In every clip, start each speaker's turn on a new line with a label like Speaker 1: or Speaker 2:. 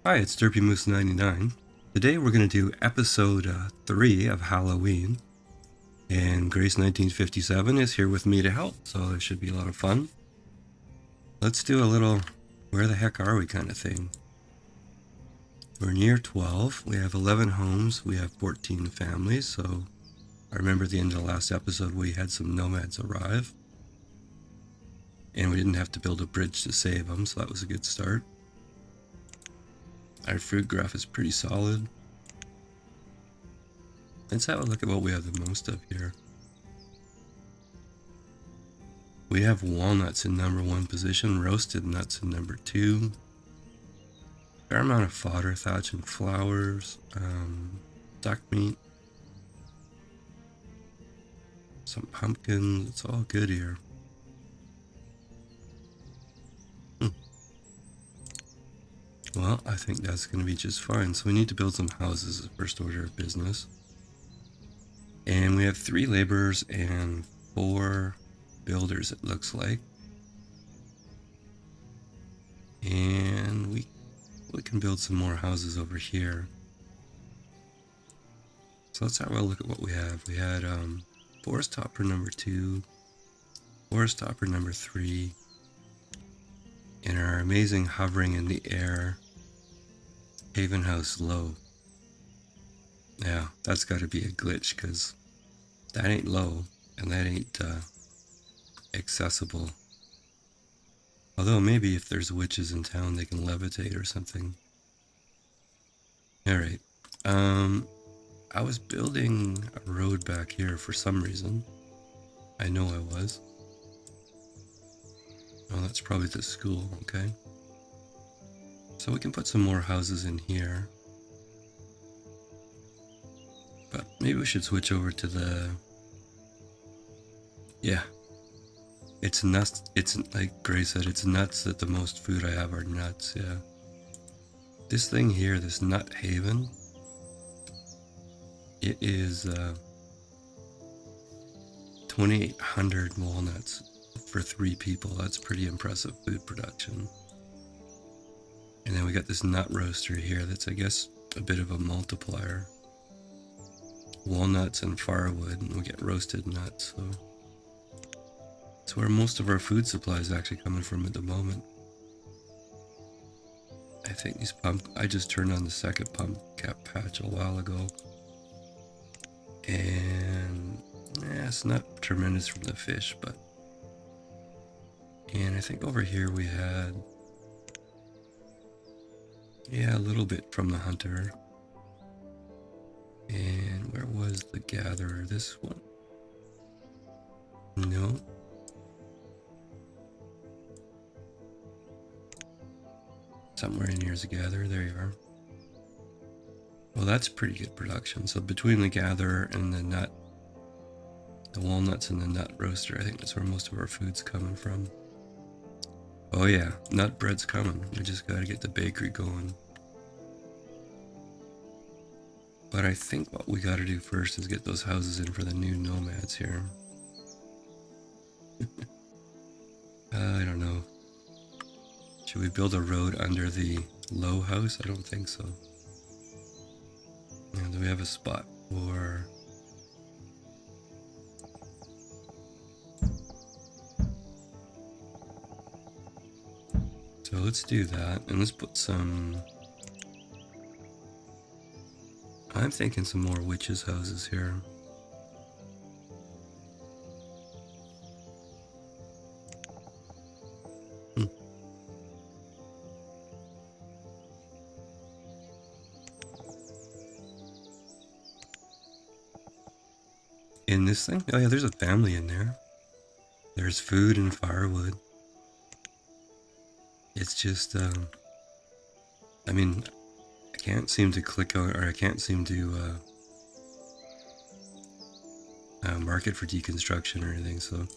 Speaker 1: Hi, it's DerpyMoose99. Today we're going to do episode 3 of Halloween, and Grace1957 is here with me to help, so it should be a lot of fun. Let's do a little where the heck are we kind of thing. We're near 12, we have 11 homes, we have 14 families, so I remember at the end of the last episode we had some nomads arrive, and we didn't have to build a bridge to save them, so that was a good start. Our food graph is pretty solid. Let's have a look at what we have the most of here. We have walnuts in number 1 position, roasted nuts in number 2. Fair amount of fodder, thatch, and flowers. Duck meat. Some pumpkins. It's all good here. Well, I think that's going to be just fine. So we need to build some houses as first order of business. And we have 3 laborers and 4 builders, it looks like. And we can build some more houses over here. So let's have a look at what we have. We had forest topper number 2, forest topper number 3, and our amazing hovering in the air Haven House low. Yeah, that's got to be a glitch, because that ain't low and that ain't accessible. Although maybe if there's witches in town they can levitate or something. Alright, I was building a road back here for some reason. I know I was. Oh, that's probably the school, okay. So we can put some more houses in here. But maybe we should switch over to the... Yeah. It's nuts. It's like Gray said, it's nuts that the most food I have are nuts, yeah. This thing here, this nut haven, it is 2,800 walnuts for 3 people. That's pretty impressive food production. And then we got this nut roaster here that's, I guess, a bit of a multiplier. Walnuts and firewood, and we get roasted nuts, so that's where most of our food supply is actually coming from at the moment. I think these I just turned on the second pump cap patch a while ago, and yeah, it's not tremendous from the fish, but... And I think over here we had, yeah, a little bit from the hunter. And where was the gatherer? This one? No. Somewhere in here is a gatherer. There you are. Well, that's pretty good production. So between the gatherer and the nut, the walnuts and the nut roaster, I think that's where most of our food's coming from. Oh yeah, nut bread's coming. We just gotta get the bakery going. But I think what we gotta do first is get those houses in for the new nomads here. I don't know. Should we build a road under the low house? I don't think so. Yeah, do we have a spot for... So let's do that, and let's put some... I'm thinking some more witches' houses here. In this thing? Oh yeah, there's a family in there. There's food and firewood. It's just, I mean, I can't seem to click on, or I can't seem to mark it for deconstruction or anything, so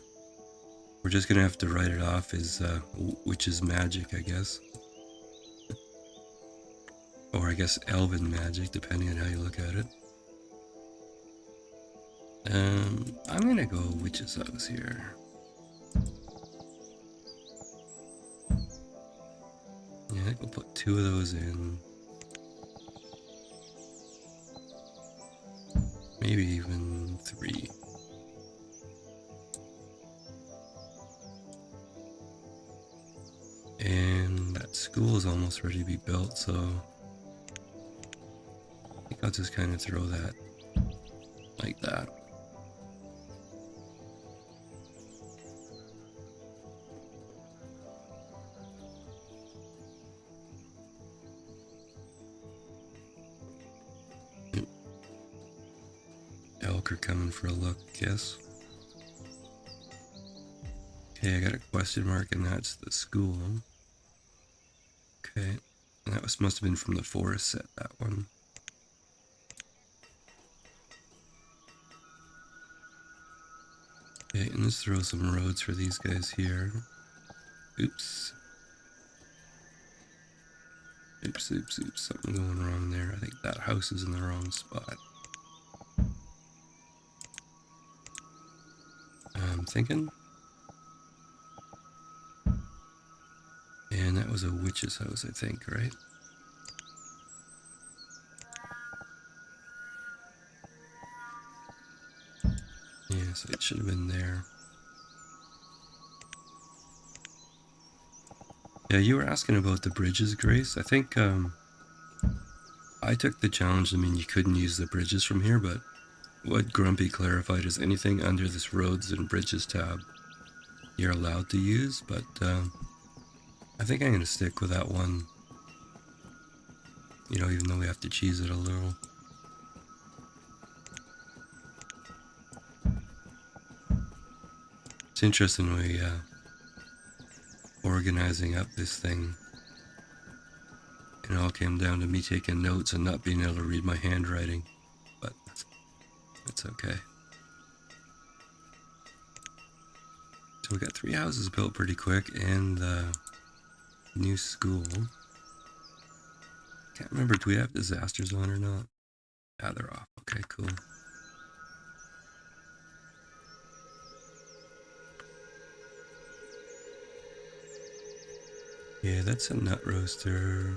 Speaker 1: we're just gonna have to write it off as witch's magic, I guess. Or I guess elven magic, depending on how you look at it. I'm gonna go witch's house here. Yeah, I think we'll put 2 of those in. Maybe even 3. And that school is almost ready to be built, so I think I'll just kind of throw that like that. Elk are coming for a look, I guess. Okay, I got a question mark, and that's the school. Okay, and that must have been from the forest set, that one. Okay, and let's throw some roads for these guys here. Oops. Oops, oops, oops. Something going wrong there. I think that house is in the wrong spot. I'm thinking. And that was a witch's house, I think, right? Yeah, so it should have been there. Yeah, you were asking about the bridges, Grace. I think I took the challenge. I mean, you couldn't use the bridges from here, but what Grumpy clarified is anything under this roads and bridges tab you're allowed to use, but I think I'm going to stick with that one, you know, even though we have to cheese it a little. It's interesting we organizing up this thing. It all came down to me taking notes and not being able to read my handwriting, but that's okay. So we got 3 houses built pretty quick and the new school. Can't remember, do we have disasters on or not? Ah, they're off. Okay, cool. Yeah, that's a nut roaster.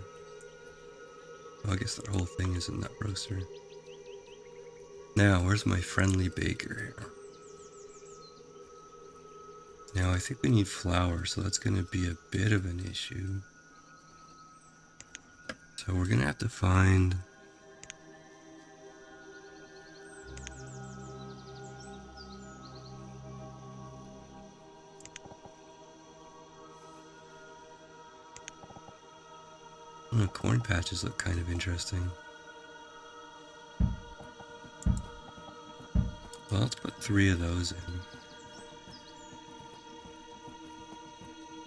Speaker 1: Oh, I guess that whole thing is a nut roaster. Now, where's my friendly baker here? Now, I think we need flour, so that's going to be a bit of an issue. So we're going to have to find... Oh, corn patches look kind of interesting. Well, let's put 3 of those in.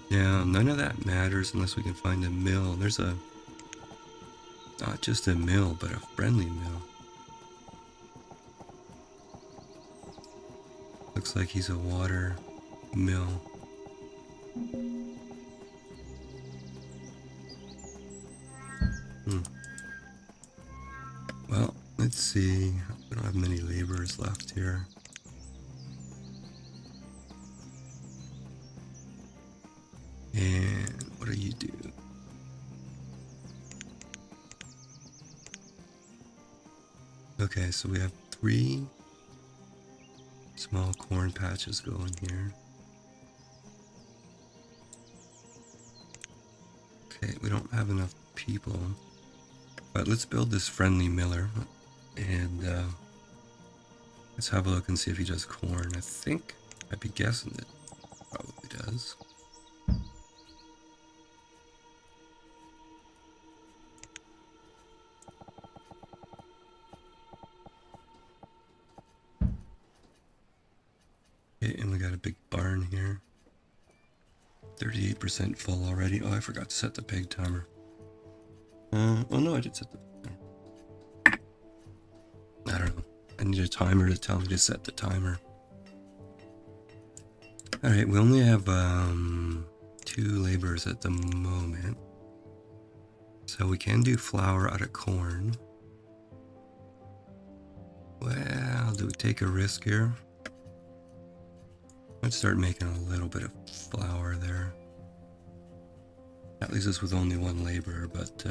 Speaker 1: Now, none of that matters unless we can find a mill. There's a... not just a mill, but a friendly mill. Looks like he's a water mill. Well, let's see. We don't have many laborers left here. And what do you do? Okay, so we have 3 small corn patches going here. Okay, we don't have enough people. But let's build this friendly miller. And let's have a look and see if he does corn. I think, I'd be guessing that probably does. Okay, and we got a big barn here. 38% full already. Oh, I forgot to set the pig timer. Oh no, I did set the timer. I don't know. I need a timer to tell me to set the timer. Alright, we only have 2 laborers at the moment. So we can do flour out of corn. Well, do we take a risk here? Let's start making a little bit of flour there. That leaves us with only 1 laborer, but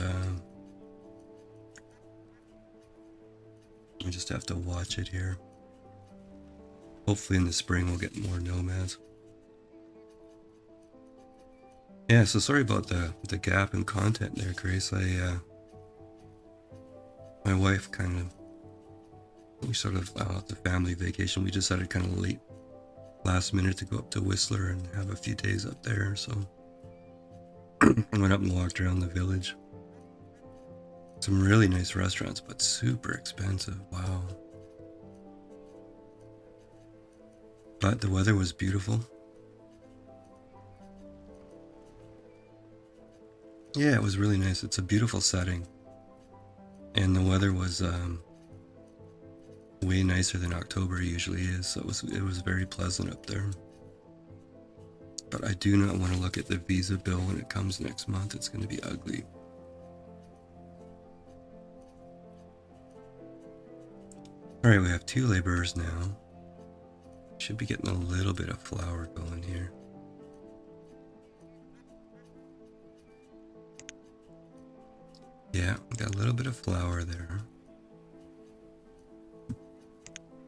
Speaker 1: We just have to watch it here. Hopefully in the spring we'll get more nomads. Yeah, so sorry about the gap in content there, Grace. My wife kind of, we sort of, the family vacation, we decided kind of late last minute to go up to Whistler and have a few days up there, so I went up and walked around the village. Some really nice restaurants, but super expensive. Wow. But the weather was beautiful. Yeah, it was really nice. It's a beautiful setting. And the weather was way nicer than October usually is, so it was very pleasant up there. But I do not want to look at the visa bill when it comes next month. It's going to be ugly. Alright, we have 2 laborers now. Should be getting a little bit of flour going here. Yeah, we got a little bit of flour there.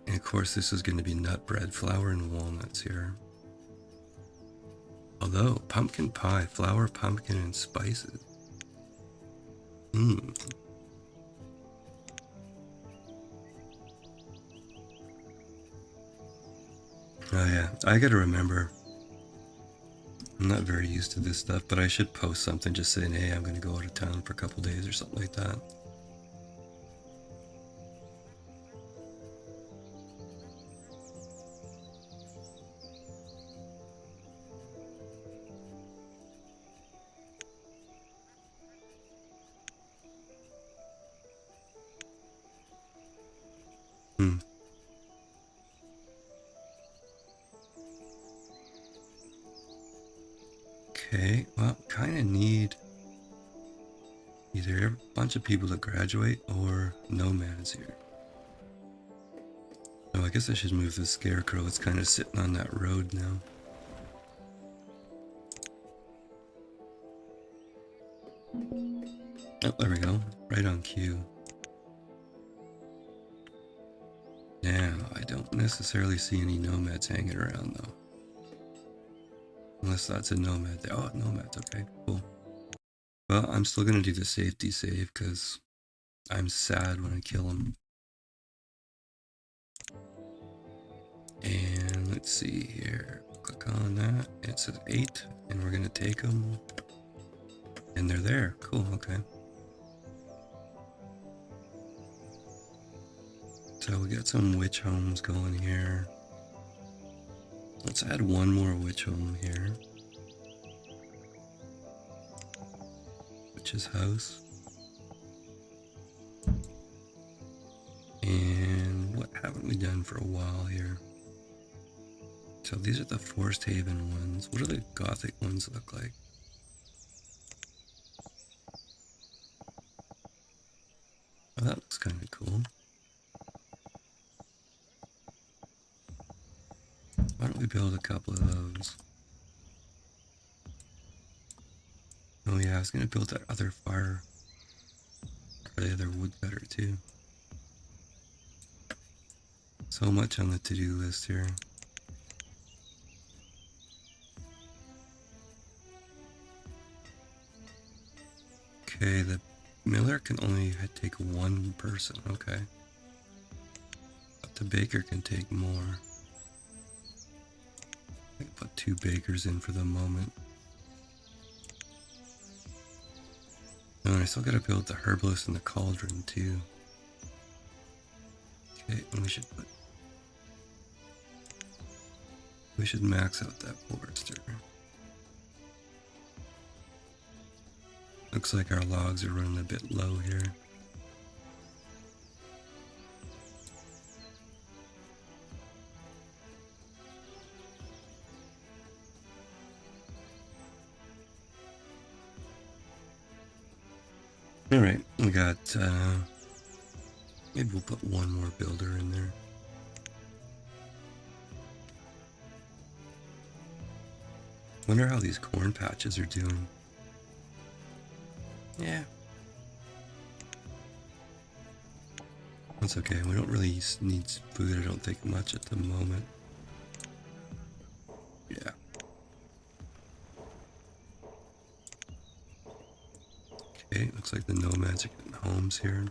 Speaker 1: And of course this is going to be nut bread, flour and walnuts here. Although, pumpkin pie, flour, pumpkin, and spices. Oh yeah, I gotta remember, I'm not very used to this stuff, but I should post something just saying, hey, I'm gonna go out of town for a couple days or something like that. Okay, well, kind of need either a bunch of people to graduate or nomads here. Oh, I guess I should move the scarecrow. It's kind of sitting on that road now. Oh, there we go. Right on cue. Now, I don't necessarily see any nomads hanging around though. Unless that's a nomad there. Oh, nomads. Okay, cool. Well, I'm still going to do the safety save because I'm sad when I kill them. And let's see here. Click on that. It says 8, and we're going to take them. And they're there. Cool, okay. So we got some witch homes going here. Let's add one more witch home here. Witch's house. And what haven't we done for a while here? So these are the Forest Haven ones. What do the Gothic ones look like? Oh, that looks kind of cool. Why don't we build a couple of those? Oh yeah, I was gonna build that other fire, or the other woodcutter too. So much on the to-do list here. Okay, the miller can only take one person, okay. But the baker can take more. I can put 2 bakers in for the moment. Oh, and I still gotta build the herbalist and the cauldron too. Okay, and we should max out that forester. Looks like our logs are running a bit low here. Alright, we got, maybe we'll put one more builder in there. Wonder how these corn patches are doing. Yeah. That's okay. We don't really need food, I don't think, much at the moment. Yeah. Okay, looks like the nomads are getting homes here.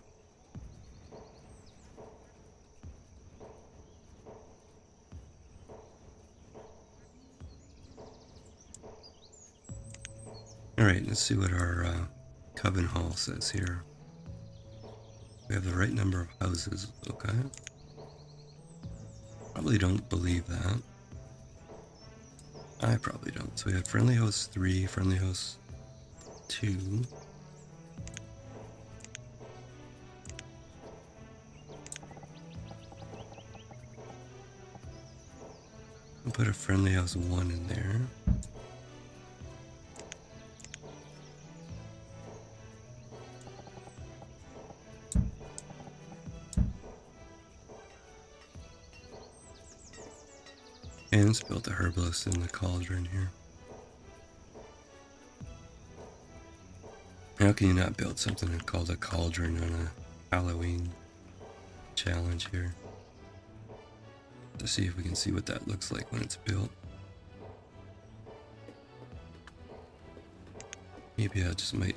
Speaker 1: Alright, let's see what our Coven Hall says here. We have the right number of houses, okay. Probably don't believe that. I probably don't. So we have Friendly Host 3, Friendly Host 2. We'll put a Friendly House 1 in there. And let's build the herbalist in the cauldron here. How can you not build something called a cauldron on a Halloween challenge here? Let's see if we can see what that looks like when it's built. Maybe I just might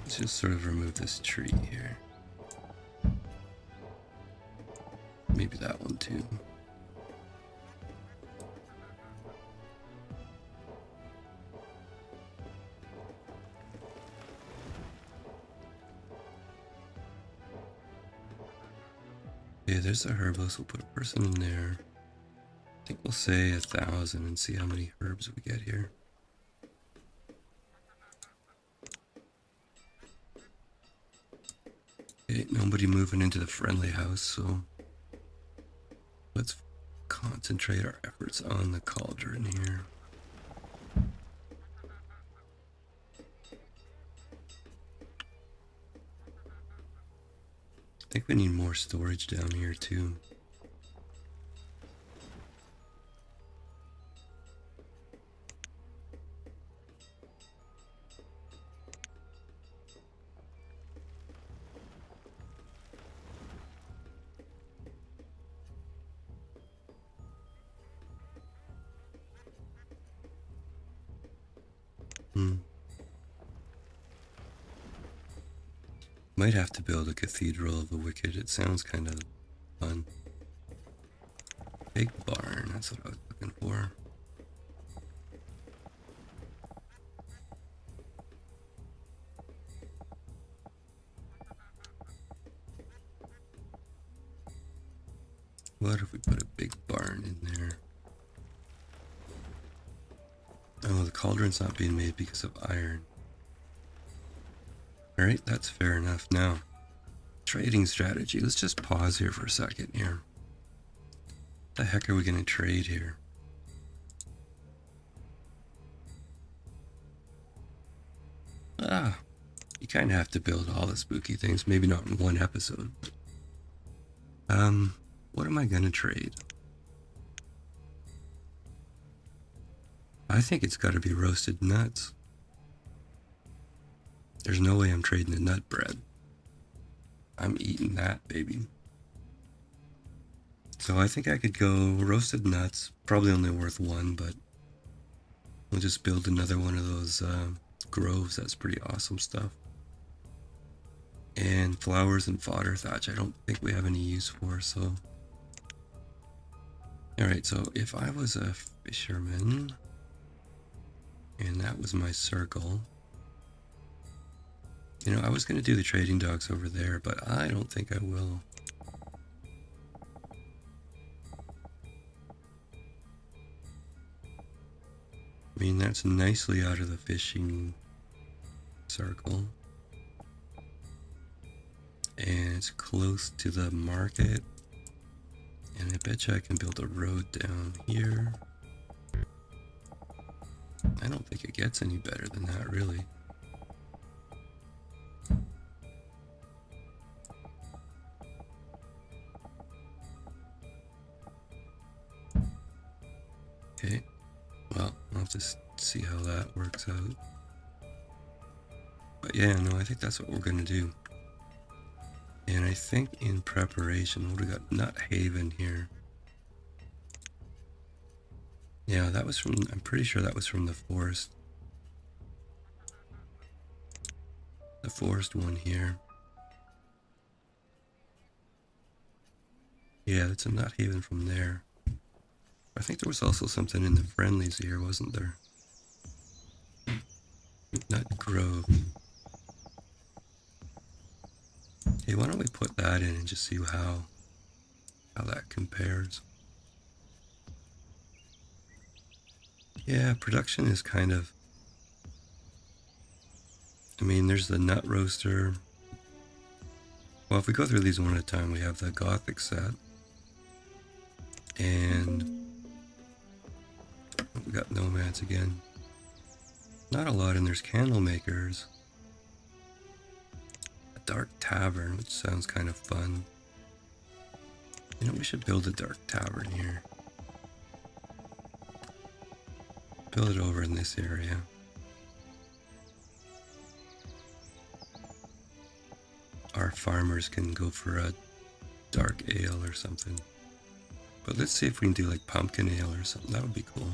Speaker 1: just sort of remove this tree here. Maybe that one too. Yeah, there's a herbalist. We'll put a person in there. I think we'll say 1,000 and see how many herbs we get here. Okay, nobody moving into the friendly house, so let's concentrate our efforts on the cauldron here. I think we need more storage down here too. Might have to build a Cathedral of the Wicked. It sounds kind of fun. Big barn, that's what I was looking for. What if we put a big barn in there? Oh, the cauldron's not being made because of iron. Alright, that's fair enough. Now, trading strategy. Let's just pause here for a second here. What the heck are we going to trade here? You kind of have to build all the spooky things. Maybe not in one episode. What am I going to trade? I think it's got to be roasted nuts. There's no way I'm trading the nut bread. I'm eating that, baby. So I think I could go roasted nuts. Probably only worth one, but we'll just build another one of those groves. That's pretty awesome stuff. And flowers and fodder thatch I don't think we have any use for, so... Alright, so if I was a fisherman, and that was my circle... You know, I was going to do the trading docks over there, but I don't think I will. I mean, that's nicely out of the fishing circle. And it's close to the market. And I bet you I can build a road down here. I don't think it gets any better than that, really. Okay, well, I'll have to see how that works out. But yeah, no, I think that's what we're gonna do. And I think in preparation, what do we got? Nut Haven here. Yeah, that was from, I'm pretty sure that was from the forest. The forest one here. Yeah, that's a Nut Haven from there. I think there was also something in the friendlies here, wasn't there? Nut Grove. Hey, why don't we put that in and just see how that compares. Yeah, production is kind of, I mean, there's the nut roaster. Well, if we go through these one at a time, we have the Gothic set. And we got Nomads again. Not a lot, and there's Candle Makers. A Dark Tavern, which sounds kind of fun. You know, we should build a Dark Tavern here. Build it over in this area. Our farmers can go for a dark ale or something. But let's see if we can do like pumpkin ale or something. That would be cool.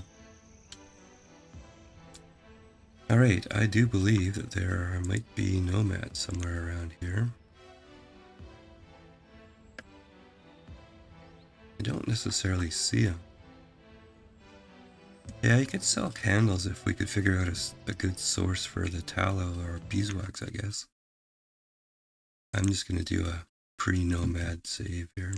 Speaker 1: Alright, I do believe that there might be nomads somewhere around here. I don't necessarily see them. Yeah, you could sell candles if we could figure out a good source for the tallow or beeswax, I guess. I'm just going to do a pre-nomad save here.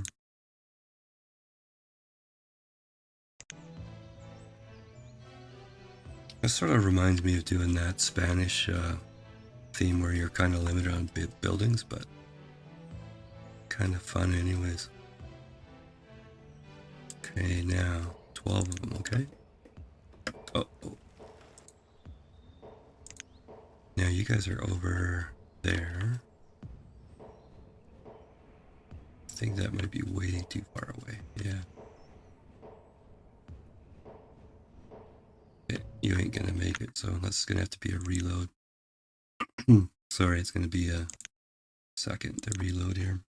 Speaker 1: This sort of reminds me of doing that Spanish theme where you're kind of limited on buildings, but kind of fun anyways. Okay, now 12 of them, okay? Oh. Now you guys are over there. I think that might be way too far away, yeah. You ain't gonna make it, so that's gonna have to be a reload. Sorry, it's gonna be a second to reload here.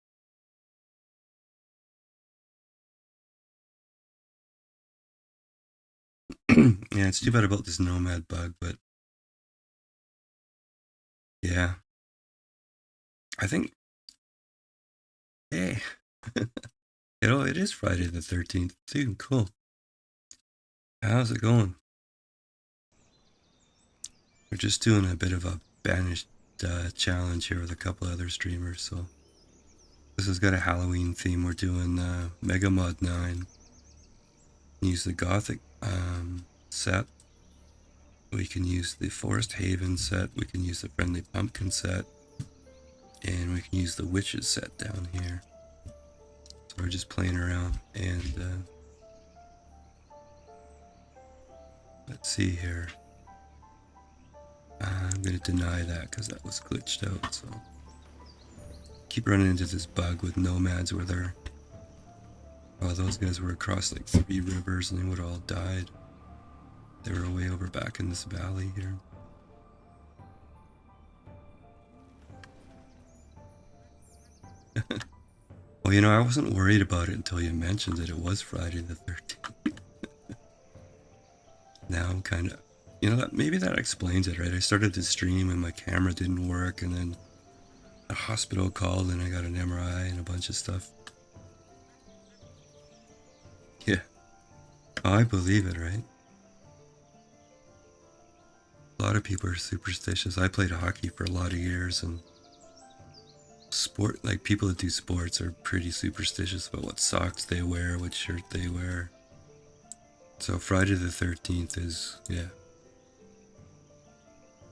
Speaker 1: Yeah, it's too bad about this nomad bug, but yeah. I think, hey, you know, it is Friday the 13th too, cool. How's it going? We're just doing a bit of a Banished challenge here with a couple other streamers, so this has got a Halloween theme. We're doing MM9. Use the Gothic set. We can use the Forest Haven set. We can use the Friendly Pumpkin set. And we can use the Witches set down here. So we're just playing around. And let's see here. I'm going to deny that because that was glitched out. So keep running into this bug with nomads where they're... Oh, those guys were across like 3 rivers and they would have all died. They were way over back in this valley here. Well, you know, I wasn't worried about it until you mentioned that it was Friday the 13th. Now I'm kind of... You know, maybe that explains it, right? I started to stream and my camera didn't work, and then a hospital called and I got an MRI and a bunch of stuff. Yeah. Oh, I believe it, right? A lot of people are superstitious. I played hockey for a lot of years, and like people that do sports are pretty superstitious about what socks they wear, what shirt they wear. So Friday the 13th is, yeah,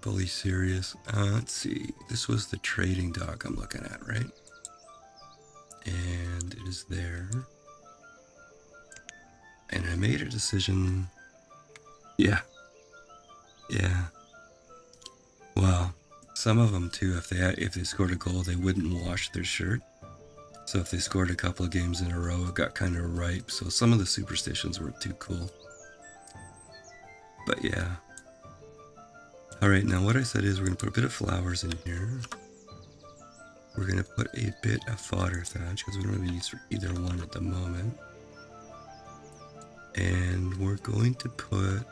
Speaker 1: fully serious. Let's see. This was the trading dock I'm looking at, right? And it is there. And I made a decision. Yeah. Yeah. Well, some of them too, if they scored a goal, they wouldn't wash their shirt. So if they scored a couple of games in a row, it got kind of ripe. So some of the superstitions weren't too cool. But yeah. Alright, now what I said is we're going to put a bit of flowers in here. We're going to put a bit of fodder thatch because we don't have any use for either one at the moment. And we're going to put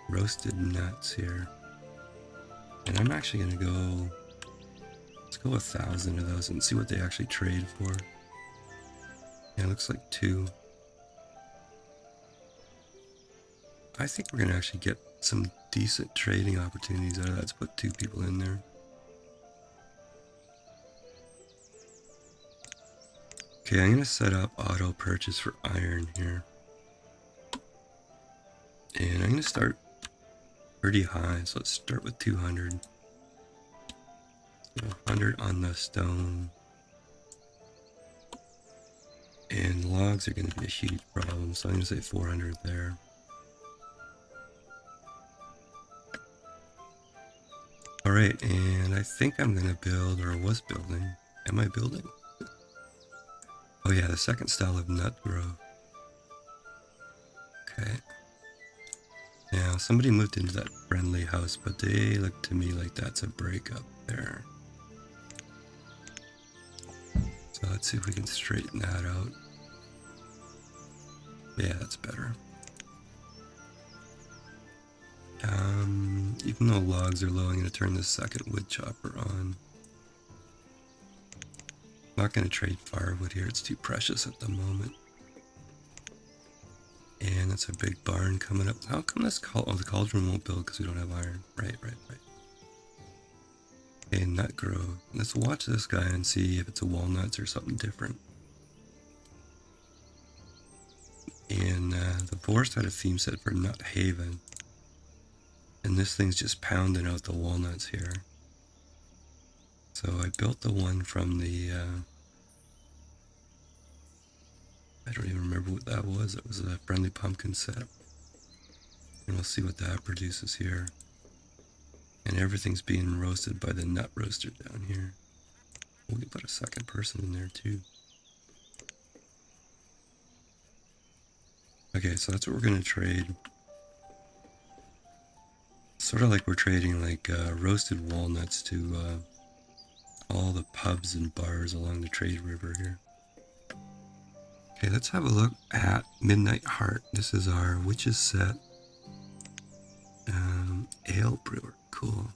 Speaker 1: roasted nuts here. And I'm actually going to go, let's go 1,000 of those and see what they actually trade for. Yeah, it looks like 2. I think we're going to actually get some decent trading opportunities out of that. Let's put 2 people in there. Okay, I'm going to set up auto purchase for iron here. And I'm going to start pretty high. So let's start with 200. 100 on the stone. And logs are going to be a huge problem. So I'm going to say 400 there. Alright, and I think I'm going to build, or was building. Am I building? Oh yeah, the second style of nut growth. Okay. Now, somebody moved into that friendly house, but they look to me like that's a breakup there. So let's see if we can straighten that out. Yeah, that's better. Even though logs are low, I'm going to turn this second wood chopper on. I'm not going to trade firewood here, it's too precious at the moment. And that's a big barn coming up. How come this the cauldron won't build because we don't have iron? Right. Okay, nut growth. Let's watch this guy and see if it's a walnuts or something different. And the forest had a theme set for Nut Haven. And this thing's just pounding out the walnuts here. So I built the one from the, I don't even remember what that was. It was a friendly pumpkin set. And we'll see what that produces here. And everything's being roasted by the nut roaster down here. We can put a second person in there too. Okay, so that's what we're going to trade. Sort of like we're trading like roasted walnuts to all the pubs and bars along the trade river here. Okay, let's have a look at Midnight Heart. This is our witches set. Ale brewer, cool.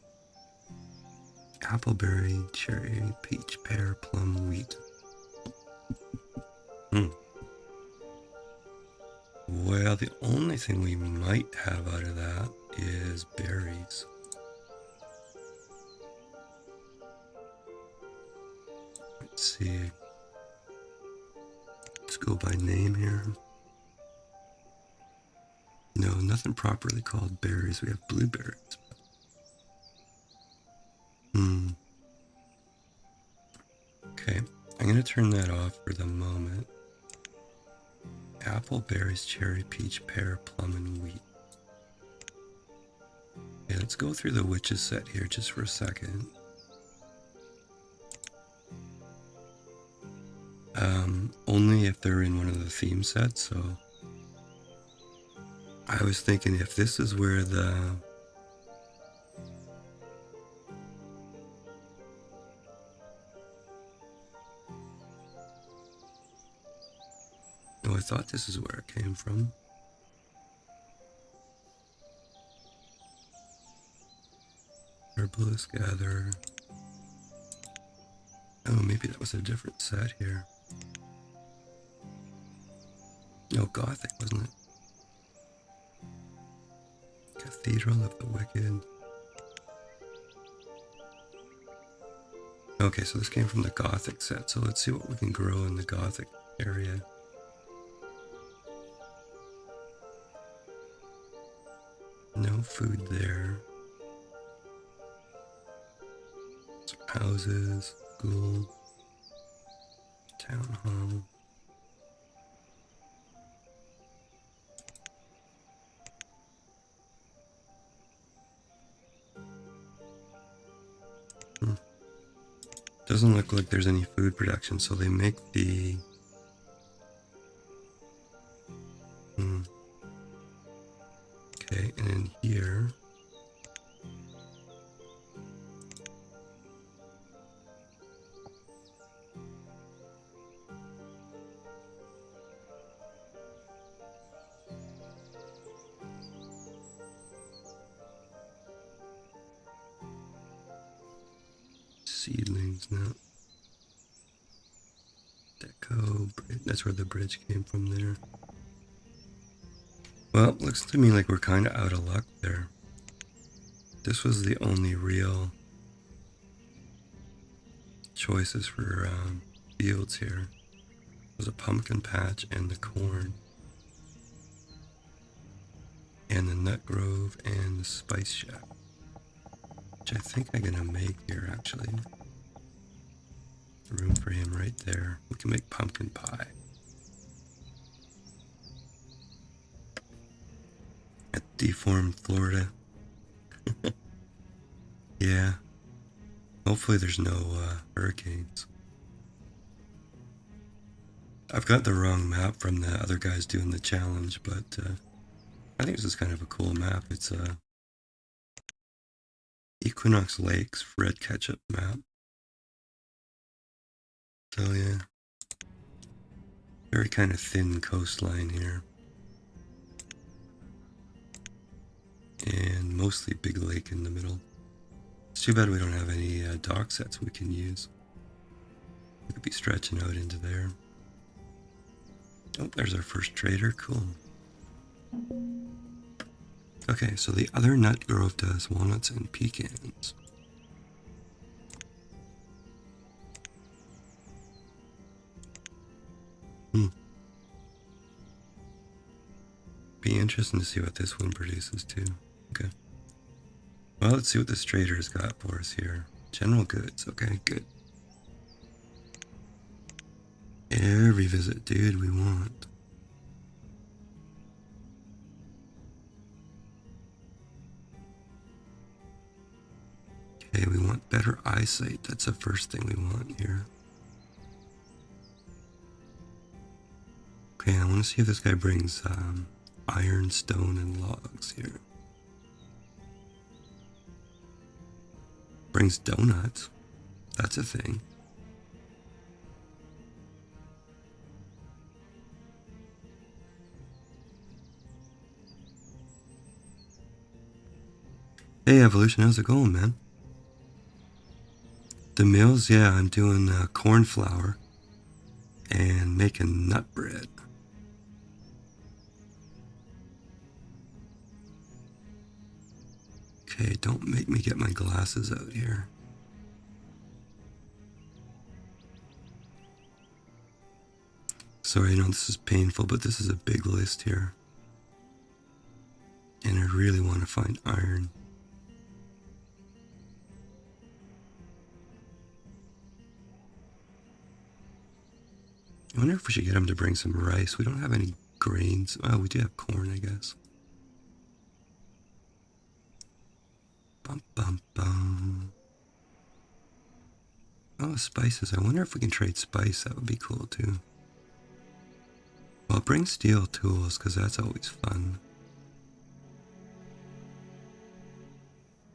Speaker 1: Appleberry, cherry, peach, pear, plum, wheat. Well, the only thing we might have out of that is berries. Let's see. Let's go by name here. No, nothing properly called berries. We have blueberries. Okay, I'm going to turn that off for the moment. Apple, berries, cherry, peach, pear, plum, and wheat. Okay, let's go through the witches set here just for a second. Only if they're in one of the theme sets, so I was thinking if this is where the I thought this is where it came from. Herbalist Gather. Oh, maybe that was a different set here. No, Gothic, wasn't it? Cathedral of the Wicked. Okay, so this came from the Gothic set, so let's see what we can grow in the Gothic area. No food there. Some houses, school, town hall. Doesn't look like there's any food production, so they make the okay, and in here seedlings now. Deco, that's where the bridge came from there. Well, looks to me like we're kind of out of luck there. This was the only real choices for fields here. There's a pumpkin patch and the corn. And the nut grove and the spice shack. Which I think I'm gonna make here actually. Room for him right there. We can make pumpkin pie. At Deformed, Florida. Yeah. Hopefully there's no hurricanes. I've got the wrong map from the other guys doing the challenge, but I think this is kind of a cool map. It's a Equinox Lakes Red Ketchup map. So yeah, very kind of thin coastline here. And mostly big lake in the middle. It's too bad we don't have any dock sets we can use. We could be stretching out into there. Oh, there's our first trader. Cool. Okay, so the other nut grove does walnuts and pecans. Be interesting to see what this one produces too. Okay. Well, let's see what this trader has got for us here. General goods. Okay, good. Every visit, dude, we want. Okay, we want better eyesight. That's the first thing we want here. Okay, I want to see if this guy brings iron, stone, and logs here. Brings donuts. That's a thing. Hey, Evolution, how's it going, man? The mills, yeah, I'm doing corn flour and making nut bread. Okay, don't make me get my glasses out here. Sorry, I know this is painful, but this is a big list here. And I really want to find iron. I wonder if we should get him to bring some rice. We don't have any grains. Oh, we do have corn, I guess. Bum, bum, bum. Oh, spices. I wonder if we can trade spice. That would be cool, too. Well, bring steel tools, because that's always fun.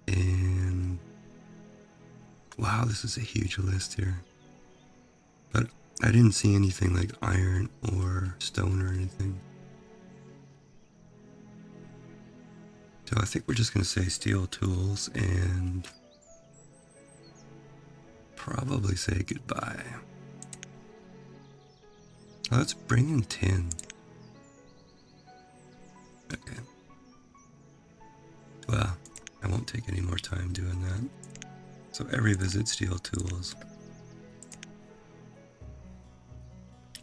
Speaker 1: And... wow, this is a huge list here. But I didn't see anything like iron or stone or anything. So I think we're just going to say steel tools and probably say goodbye. Let's bring in tin. Okay. Well, I won't take any more time doing that. So every visit, steel tools.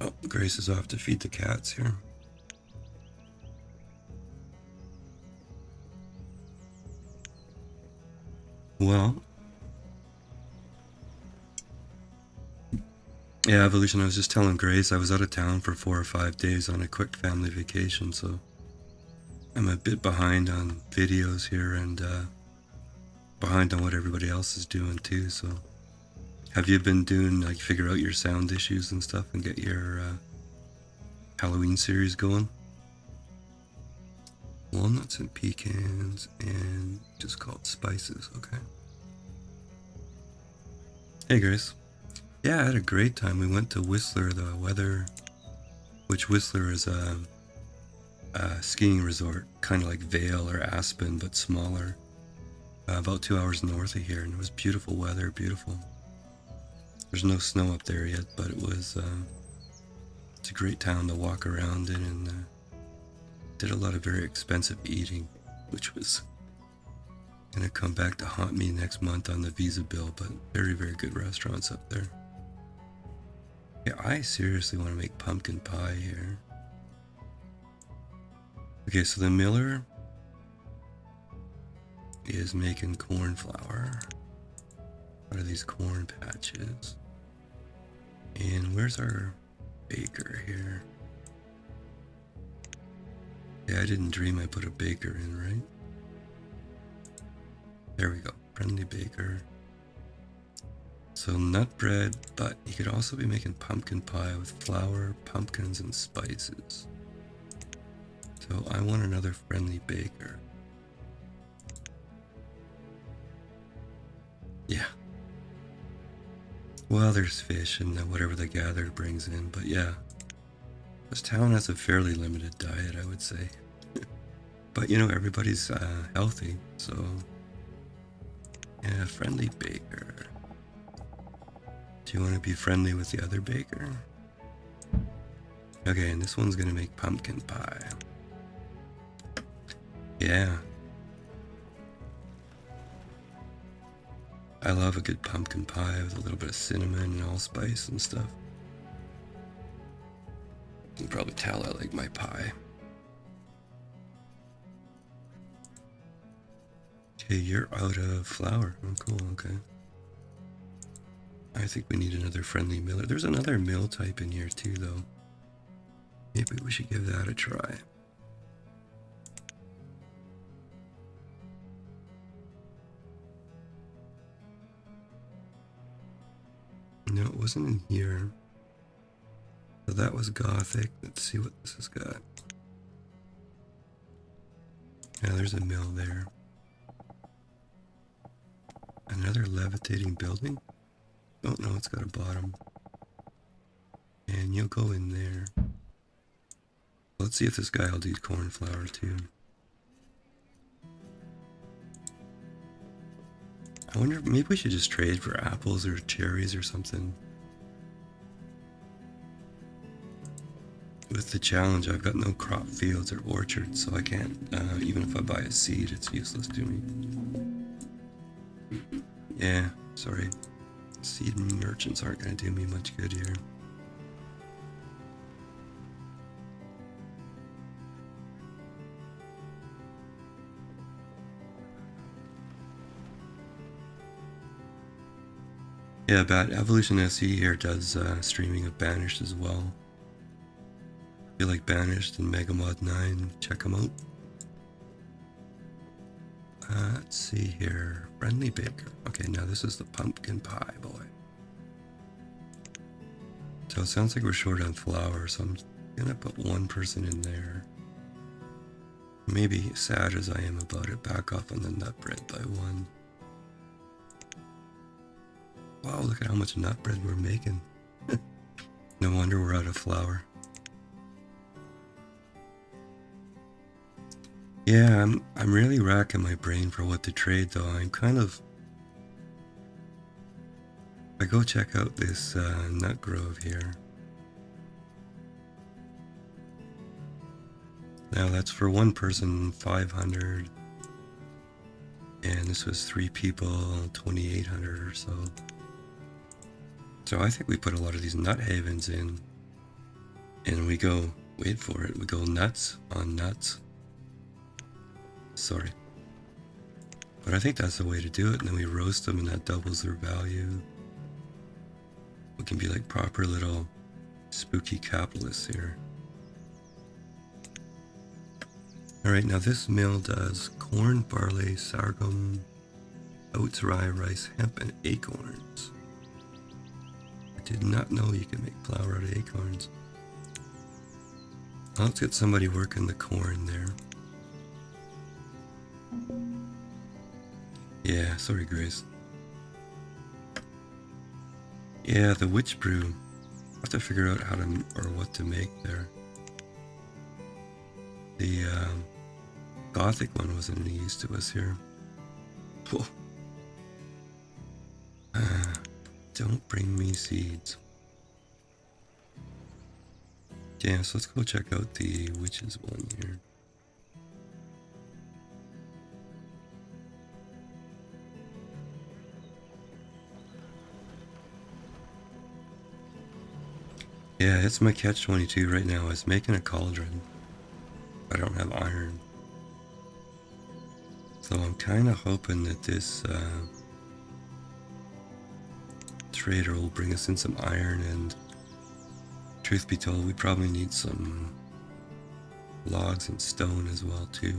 Speaker 1: Oh, Grace is off to feed the cats here. Well, yeah, Evolution, I was just telling Grace I was out of town for 4 or 5 days on a quick family vacation, so I'm a bit behind on videos here and behind on what everybody else is doing too, so have you been doing, like, figure out your sound issues and stuff and get your Halloween series going? Walnuts and pecans and just called spices, okay. Hey Grace. Yeah, I had a great time. We went to Whistler, the weather, which Whistler is a skiing resort, kind of like Vail or Aspen, but smaller, about 2 hours north of here, and it was beautiful weather, beautiful. There's no snow up there yet, but it's a great town to walk around in, and did a lot of very expensive eating, which was gonna come back to haunt me next month on the visa bill, but very, very good restaurants up there. Yeah, I seriously want to make pumpkin pie here. Okay, so the miller is making corn flour. What are these corn patches? And where's our baker here? Yeah, I didn't dream I put a baker in, right? There we go, friendly baker. So nut bread, but you could also be making pumpkin pie with flour, pumpkins, and spices. So I want another friendly baker. Yeah. Well, there's fish and whatever the gatherer brings in, but yeah. This town has a fairly limited diet, I would say. But you know, everybody's healthy, so... Yeah, friendly baker. Do you want to be friendly with the other baker? Okay, and this one's gonna make pumpkin pie. Yeah. I love a good pumpkin pie with a little bit of cinnamon and allspice and stuff. You can probably tell I like my pie. Okay, you're out of flour. Oh, cool, okay. I think we need another friendly miller. There's another mill type in here too, though. Maybe we should give that a try. No, it wasn't in here. So that was Gothic. Let's see what this has got. Yeah, there's a mill there. Another levitating building? Oh no, it's got a bottom. And you'll go in there. Let's see if this guy will do corn flour too. I wonder if maybe we should just trade for apples or cherries or something. With the challenge, I've got no crop fields or orchards, so I can't, even if I buy a seed, it's useless to me. Yeah, sorry. Seed merchants aren't going to do me much good here. Yeah, but Evolution SE here does streaming of Banished as well. If you like Banished and MM9, check them out. Let's see here. Friendly baker. Okay, now this is the pumpkin pie boy. So it sounds like we're short on flour, so I'm gonna put one person in there. Maybe, sad as I am about it, back off on the nut bread by one. Wow, look at how much nut bread we're making. No wonder we're out of flour. Yeah, I'm really racking my brain for what to trade though. I'm kind of... I go check out this nut grove here. Now that's for one person, 500. And this was 3 people, 2,800 or so. So I think we put a lot of these nut havens in. And we go, wait for it, we go nuts on nuts. Sorry. But I think that's the way to do it, and then we roast them and that doubles their value. We can be like proper little spooky capitalists here. Alright, now this mill does corn, barley, sorghum, oats, rye, rice, hemp, and acorns. I did not know you could make flour out of acorns. Well, let's get somebody working the corn there. Yeah, sorry Grace. Yeah, the witch brew. I have to figure out how to, or what to make there. The Gothic one wasn't any use to us here. Don't bring me seeds. Yeah, so let's go check out the witches one here. Yeah, it's my catch-22 right now. Is making a cauldron. I don't have iron. So I'm kind of hoping that this trader will bring us in some iron, and truth be told, we probably need some logs and stone as well too.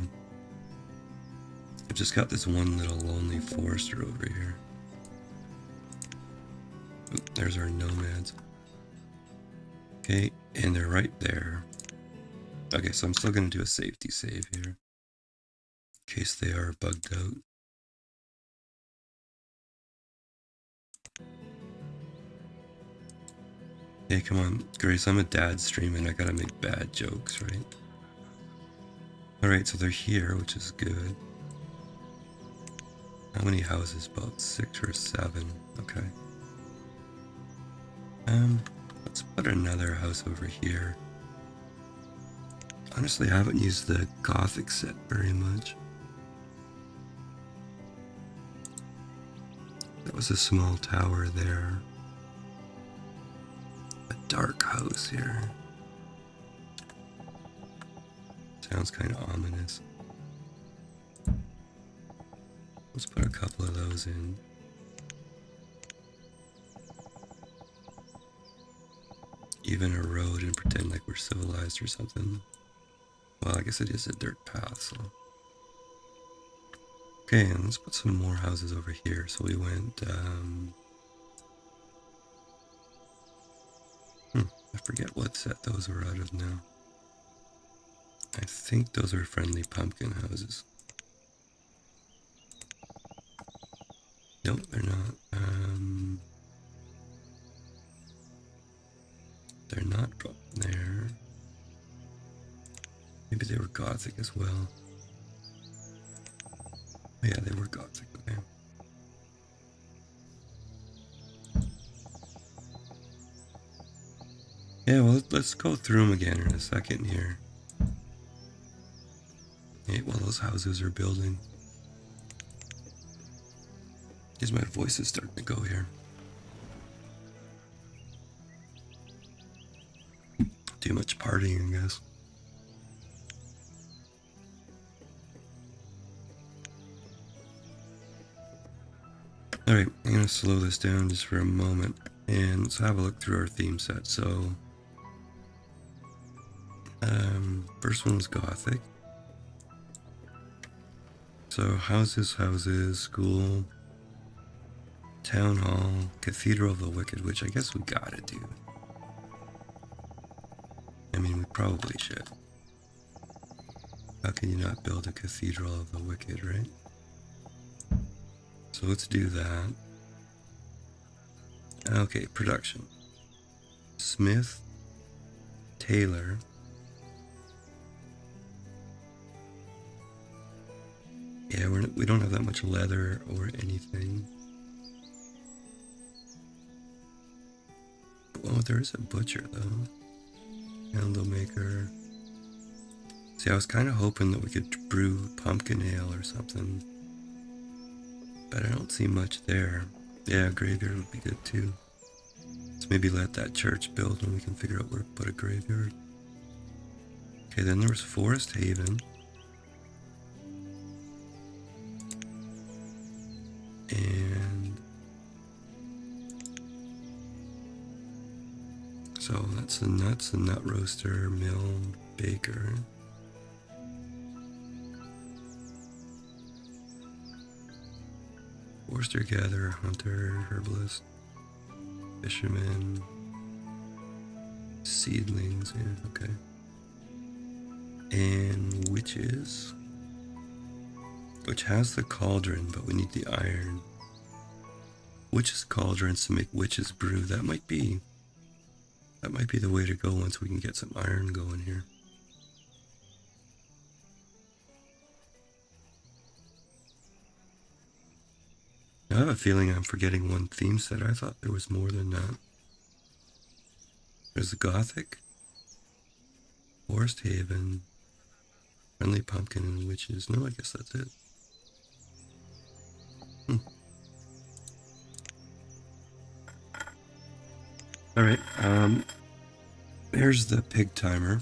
Speaker 1: I've just got this one little lonely forester over here. Oop, there's our nomads. Okay, and they're right there. Okay, so I'm still going to do a safety save here, in case they are bugged out. Hey, come on, Grace, I'm a dad streaming. I gotta make bad jokes, right? Alright, so they're here, which is good. How many houses? About 6 or 7. Okay. Let's put another house over here. Honestly, I haven't used the Gothic set very much. That was a small tower there. A dark house here. Sounds kind of ominous. Let's put a couple of those in. Even a road and pretend like we're civilized or something. Well, I guess it is a dirt path, so. Okay, and let's put some more houses over here. So we went, I forget what set those were out of now. I think those are friendly pumpkin houses. Nope, they're not. They're not from there. Maybe they were Gothic as well. Oh, yeah, they were Gothic, okay. Yeah, well, let's go through them again in a second here. Hey, while those houses are building. Because my voice is starting to go here. Too much partying, I guess. Alright, I'm going to slow this down just for a moment. And let's have a look through our theme set. So, first one was Gothic. So, houses, school, town hall, cathedral of the wicked, which I guess we gotta do. I mean, we probably should. How can you not build a cathedral of the wicked, right? So let's do that. Okay, production. Smith, Taylor. Yeah, we don't have that much leather or anything. Oh, there is a butcher though. Candle maker. See, I was kind of hoping that we could brew pumpkin ale or something. But I don't see much there. Yeah, graveyard would be good too. Let's maybe let that church build and we can figure out where to put a graveyard. Okay, then there was Forest Haven. And so that's the nuts, the nut roaster, mill, baker. Forester, gatherer, hunter, herbalist, fisherman, seedlings, yeah, okay. And witches, which has the cauldron, but we need the iron. Witches cauldrons to make witches brew. That might be the way to go once we can get some iron going here. I have a feeling I'm forgetting one theme set. I thought there was more than that. There's the Gothic, Forest Haven, Friendly Pumpkin, and Witches. No, I guess that's it. Alright, there's the pig timer.